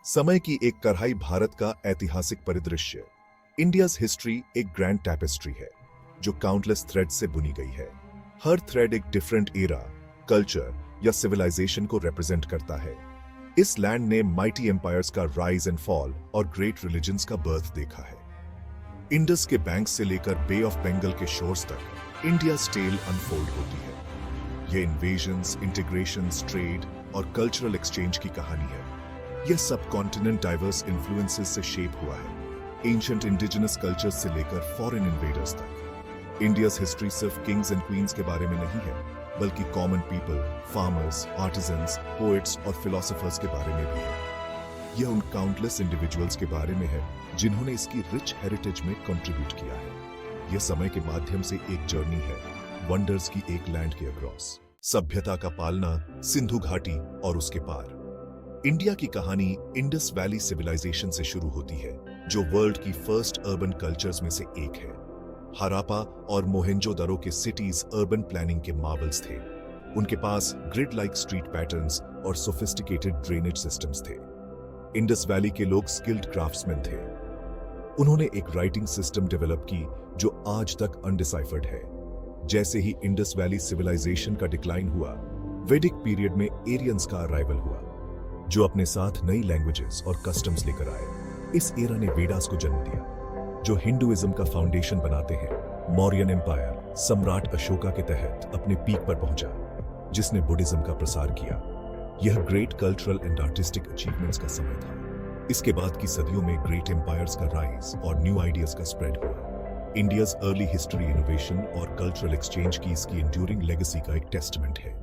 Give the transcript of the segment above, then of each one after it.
समय की एक कढ़ाई भारत का ऐतिहासिक परिदृश्य। इंडियाज हिस्ट्री एक ग्रैंड टैपेस्ट्री है जो काउंटलेस थ्रेड से बुनी गई है। हर थ्रेड एक डिफरेंट एरा, कल्चर या सिविलाइजेशन को रिप्रेजेंट करता है। इस लैंड ने माइटी एम्पायर्स का राइज एंड फॉल और ग्रेट रिलीजन्स का बर्थ देखा है। इंडस के बैंक से लेकर बे ऑफ बंगाल के शोर्स तक इंडियाज टेल अनफोल्ड होती है। ये इन्वेजन्स, इंटीग्रेशंस, ट्रेड और कल्चरल एक्सचेंज की कहानी है। यह सब कॉन्टिनेंट डाइवर्स इन्फ्लुएंसेस से शेप हुआ है, एंशिएंट इंडिजिनस कल्चर्स से लेकर फॉरेन इन्वेडर्स तक। इंडियाज हिस्ट्री सिर्फ किंग्स एंड क्वींस के बारे में नहीं है, बल्कि common people, farmers, artisans, poets और फिलोसोफर्स के बारे में भी है। यह उन काउंटलेस इंडिविजुअल्स के बारे में है जिन्होंने इसकी रिच हेरिटेज में कंट्रीब्यूट किया है। यह समय के माध्यम से एक जर्नी है, वंडर्स की एक लैंड के अक्रॉस। सभ्यता का पालना, सिंधु घाटी और उसके पार। इंडिया की कहानी इंडस वैली सिविलाइजेशन से शुरू होती है, जो वर्ल्ड की फर्स्ट अर्बन कल्चर्स में से एक है। हरापा और मोहेंजोदड़ो के सिटीज अर्बन प्लानिंग के मार्वल्स थे। उनके पास ग्रिड लाइक स्ट्रीट पैटर्न्स और सोफिस्टिकेटेड ड्रेनेज सिस्टम्स थे। इंडस वैली के लोग स्किल्ड क्राफ्ट्समैन थे। उन्होंने एक राइटिंग सिस्टम डेवलप की जो आज तक अनडिसाइफर्ड है। जैसे ही इंडस वैली सिविलाइजेशन का डिक्लाइन हुआ, वैदिक पीरियड में एरियंस का अराइवल हुआ, जो अपने साथ नई लैंग्वेजेस और कस्टम्स लेकर आए। इस एरा ने वेदास को जन्म दिया, जो हिंदुइज्म का फाउंडेशन बनाते हैं। मौर्यन एम्पायर सम्राट अशोका के तहत अपने पीक पर पहुंचा, जिसने बुद्धिज्म का प्रसार किया। यह great cultural and artistic achievements का समय था। इसके बाद की सदियों में ग्रेट एम्पायर्स का राइज और न्यू आइडियाज का स्प्रेड हुआ। इंडियाज अर्ली हिस्ट्री, इनोवेशन और कल्चरल एक्सचेंज की इसकी एंड्यूरिंग लेगेसी का एक टेस्टमेंट है।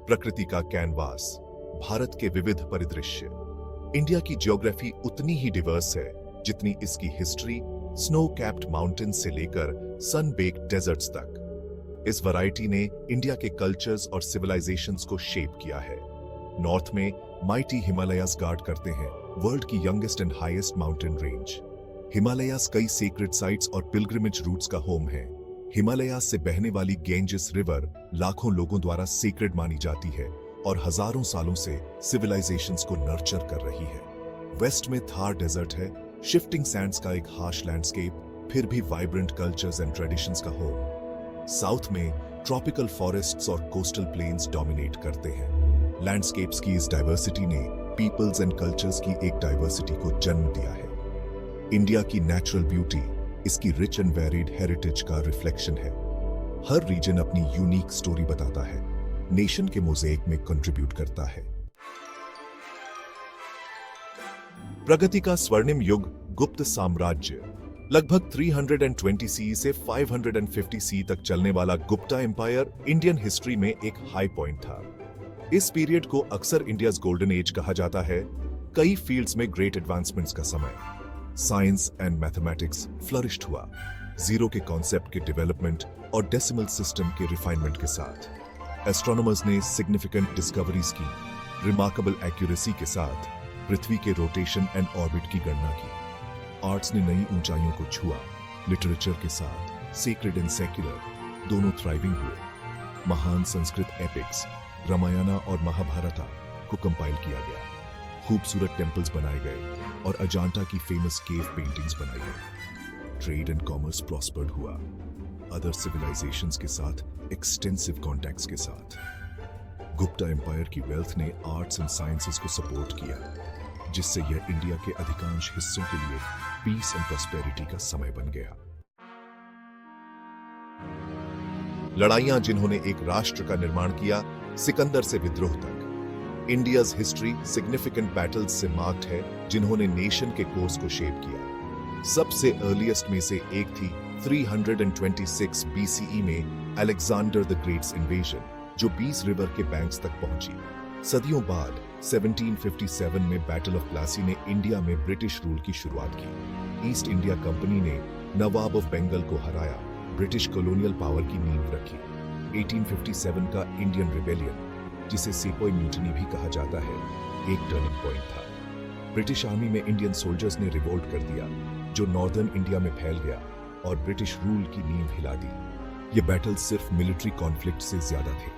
प्रकृति का कैनवास, भारत के विविध परिदृश्य। इंडिया की ज्योग्राफी उतनी ही डिवर्स है जितनी इसकी हिस्ट्री, स्नो कैप्ड माउंटेन्स से लेकर सन बेक्ड डेजर्ट्स तक। इस वैरायटी ने इंडिया के कल्चर्स और सिविलाइजेशंस को शेप किया है। नॉर्थ में माइटी हिमालयास गार्ड करते हैं, वर्ल्ड की youngest and highest mountain range. Himalayas कई सेक्रेड साइट्स और पिलग्रिमेज रूट्स का होम है। हिमालयास से बहने वाली गेंजिस रिवर लाखों लोगों द्वारा सीक्रेट मानी जाती है और हजारों सालों से सिविलाइजेशंस को नर्चर कर रही है। वेस्ट में थार डेजर्ट है, शिफ्टिंग सैंड्स का एक हार्श लैंडस्केप, फिर भी वाइब्रेंट कल्चर्स एंड ट्रेडिशंस का होम। साउथ में ट्रॉपिकल फॉरेस्ट्स और कोस्टल प्लेन्स डोमिनेट करते हैं। लैंडस्केप्स की इस डाइवर्सिटी ने पीपल्स एंड कल्चर्स की एक डाइवर्सिटी को जन्म दिया है। इंडिया की नेचुरल ब्यूटी इसकी रिच एंड वेरिड हेरिटेज का रिफ्लेक्शन है। हर रीजन अपनी यूनिक स्टोरी बताता है, नेशन के मोज़ेक में कंट्रीब्यूट करता है। प्रगति का स्वर्णिम युग, गुप्त साम्राज्य। लगभग 320 सी से 550 सी तक चलने वाला गुप्ता एम्पायर इंडियन हिस्ट्री में एक हाई पॉइंट था। इस पीरियड को अक्सर इंडियाज गोल्डन एज कहा जाता है। कई फील्ड्स में ग्रेट एडवांसमेंट्स का समय। साइंस एंड मैथमेटिक्स फ्लरिश्ड हुआ, जीरो के कॉन्सेप्ट के डेवलपमेंट और डेसिमल सिस्टम के रिफाइनमेंट के साथ। एस्ट्रोनॉमर्स ने सिग्निफिकेंट डिस्कवरीज की, रिमार्केबल एक्यूरेसी के साथ पृथ्वी के रोटेशन एंड ऑर्बिट की गणना की। आर्ट्स ने नई ऊंचाइयों को छुआ, लिटरेचर के साथ सेक्रेड एंड सेक्युलर दोनों थ्राइविंग हुए। महान संस्कृत एपिक्स रामायणा और महाभारता को कंपाइल किया गया। खूबसूरत टेम्पल्स बनाए गए और अजांटा की फेमस केव पेंटिंग्स बनाई गई। ट्रेड एंड कॉमर्स प्रॉस्पर्ड हुआ, अदर सिविलाइजेशंस के साथ एक्सटेंसिव कॉन्टैक्ट्स के साथ। गुप्ता एम्पायर की वेल्थ ने आर्ट्स एंड साइंसेस को सपोर्ट किया, जिससे यह इंडिया के अधिकांश हिस्सों के लिए पीस एंड प्रॉस्पेरिटी का समय बन गया। लड़ाइयां जिन्होंने एक राष्ट्र का निर्माण किया, सिकंदर से विद्रोह तक। इंडियाज हिस्ट्री सिग्निफिकेंट बैटल्स से मार्क्ड है, जिन्होंने नेशन के कोर्स को शेप किया। सबसे अर्लीस्ट में से एक थी 326 बीसीई में अलेक्जेंडर द ग्रेट्स इन्वेजन, जो बीस रिवर के बैंक्स तक पहुंची। सदियों बाद 1757 में बैटल ऑफ प्लासी ने इंडिया में ब्रिटिश रूल की शुरुआत की। ईस्ट इंडिया कंपनी ने नवाब ऑफ बंगाल को हराया, ब्रिटिश कॉलोनियल पावर की नींव रखी। 1857 का इंडियन रिबेलियन, जिसे सेपोई म्यूटिनी भी कहा जाता है, एक टर्निंग पॉइंट था। ब्रिटिश आर्मी में इंडियन सोल्जर्स ने रिवोल्ट कर दिया, जो नॉर्दर्न इंडिया में फैल गया और ब्रिटिश रूल की नींव हिला दी। ये बैटल सिर्फ मिलिट्री कॉन्फ्लिक्ट से ज्यादा थे।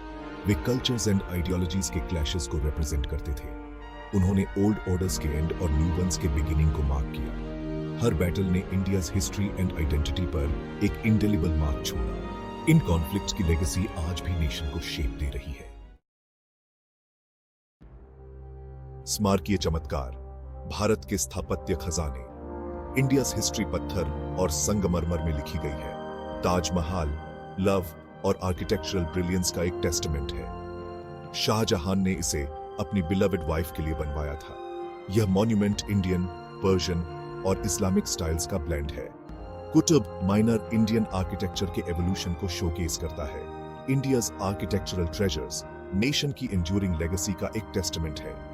वे कल्चर्स एंड आइडियोलॉजीज के क्लैशेस को रिप्रेजेंट करते थे। उन्होंने ओल्ड ऑर्डर्स के एंड और न्यू वंस के बिगिनिंग को मार्क किया। हर बैटल ने इंडियाज हिस्ट्री एंड आइडेंटिटी पर एक इंडेलिबल मार्क छोड़ा। इन कॉन्फ्लिक्ट्स की लेगेसी आज भी नेशन को शेप दे रही है। स्मारकीय चमत्कार, भारत के स्थापत्य खजाने। इंडियाज हिस्ट्री पत्थर और संगमरमर में लिखी गई है। ताजमहल लव और आर्किटेक्चरल ब्रिलियंस का एक टेस्टमेंट है। शाहजहां ने इसे अपनी बिलवेड वाइफ के लिए बनवाया था। यह मॉन्यूमेंट इंडियन, पर्शियन और इस्लामिक स्टाइल्स का ब्लेंड है। कुतुब माइनर इंडियन आर्किटेक्चर के एवोल्यूशन को शोकेस करता है। इंडियाज आर्किटेक्चरल ट्रेजर्स नेशन की एंड्यूरिंग लेगेसी का एक टेस्टमेंट है।